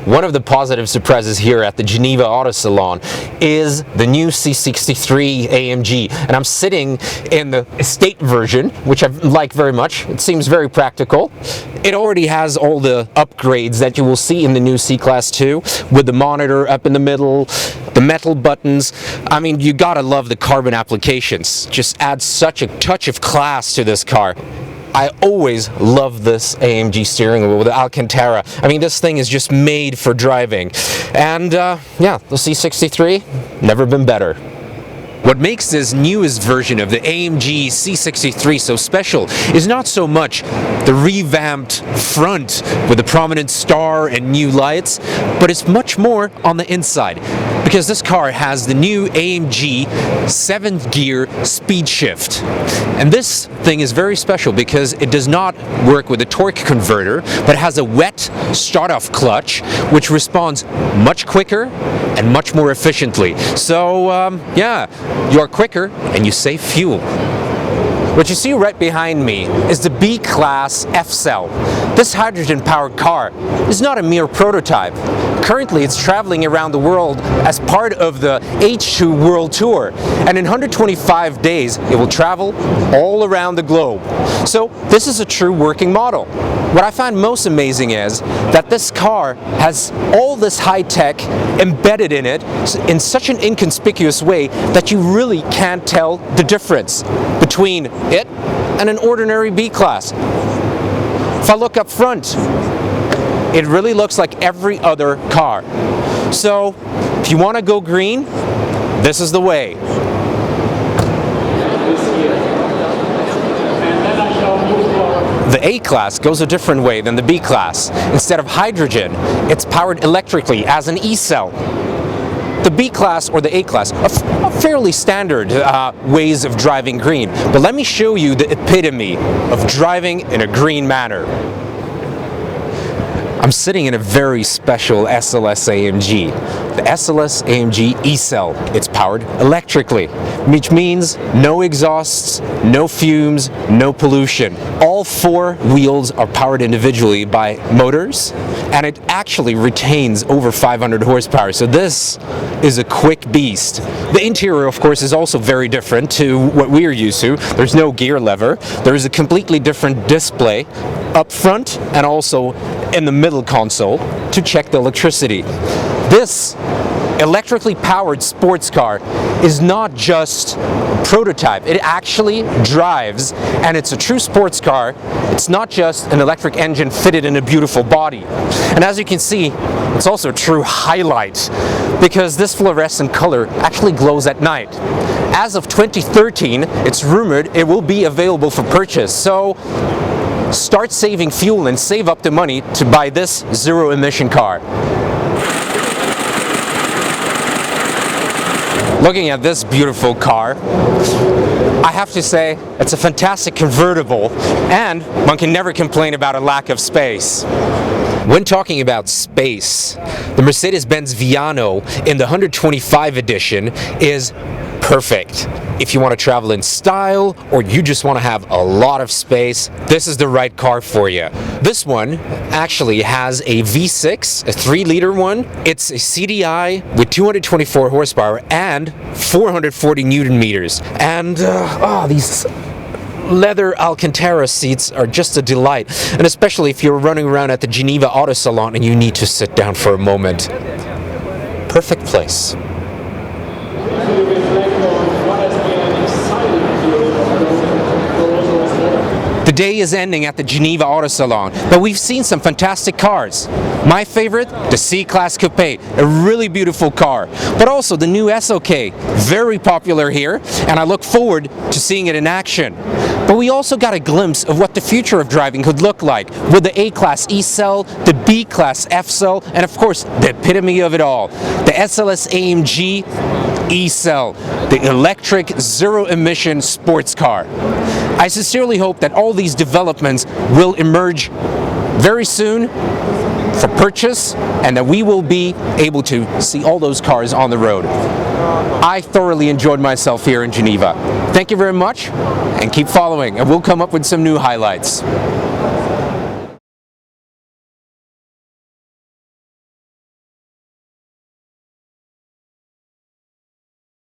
one of the positive surprises here at the Geneva Auto Salon is the new C63 AMG, and I'm sitting in the estate version, which I like very much. It seems very practical. It already has all the upgrades that you will see in the new C-Class 2, with the monitor up in the middle, the metal buttons. I mean, you gotta love the carbon applications. Just adds such a touch of class to this car. I always love this AMG steering wheel with the Alcantara. I mean, this thing is just made for driving. And yeah, the C63, never been better. What makes this newest version of the AMG C63 so special is not so much the revamped front with the prominent star and new lights, but it's much more on the inside, because this car has the new AMG 7th gear speed shift. And this thing is very special because it does not work with a torque converter, but has a wet start-off clutch which responds much quicker and much more efficiently. So yeah, you are quicker and you save fuel. What you see right behind me is the B-Class E-CELL. This hydrogen-powered car is not a mere prototype. Currently, it's traveling around the world as part of the H2 World Tour, and in 125 days, it will travel all around the globe. So, this is a true working model. What I find most amazing is that this car has all this high-tech embedded in it in such an inconspicuous way that you really can't tell the difference between it and an ordinary B-Class. If I look up front, it really looks like every other car. So, if you want to go green, this is the way. The A-Class goes a different way than the B-Class. Instead of hydrogen, it's powered electrically as an E-CELL. The B-Class or the A-Class are fairly standard ways of driving green, but let me show you the epitome of driving in a green manner. I'm sitting in a very special SLS AMG, the SLS AMG E-CELL. It's powered electrically, which means no exhausts, no fumes, no pollution. All four wheels are powered individually by motors, and it actually retains over 500 horsepower, so this is a quick beast. The interior, of course, is also very different to what we are used to. There's no gear lever. There is a completely different display up front and also in the middle console to check the electricity. This electrically powered sports car is not just a prototype. It actually drives, and it's a true sports car. It's not just an electric engine fitted in a beautiful body. And as you can see, it's also a true highlight because this fluorescent color actually glows at night. As of 2013, it's rumored it will be available for purchase. So start saving fuel and save up the money to buy this zero-emission car. Looking at this beautiful car, I have to say it's a fantastic convertible, and one can never complain about a lack of space. When talking about space, the Mercedes-Benz Viano in the 125 edition is perfect. If you want to travel in style or you just want to have a lot of space, this is the right car for you. This one actually has a V6, a 3-liter one. It's a CDI with 224 horsepower and 440 Newton meters. And these leather Alcantara seats are just a delight, and especially if you're running around at the Geneva Auto Salon and you need to sit down for a moment. Perfect place. The day is ending at the Geneva Auto Salon, but we've seen some fantastic cars. My favorite, the C-Class Coupé, a really beautiful car, but also the new SLK, very popular here, and I look forward to seeing it in action. But we also got a glimpse of what the future of driving could look like with the A-Class E-CELL, the B-Class E-CELL, and of course, the epitome of it all, the SLS AMG E-CELL, the electric zero-emission sports car. I sincerely hope that all these developments will emerge very soon for purchase and that we will be able to see all those cars on the road. I thoroughly enjoyed myself here in Geneva. Thank you very much, and keep following, and we'll come up with some new highlights.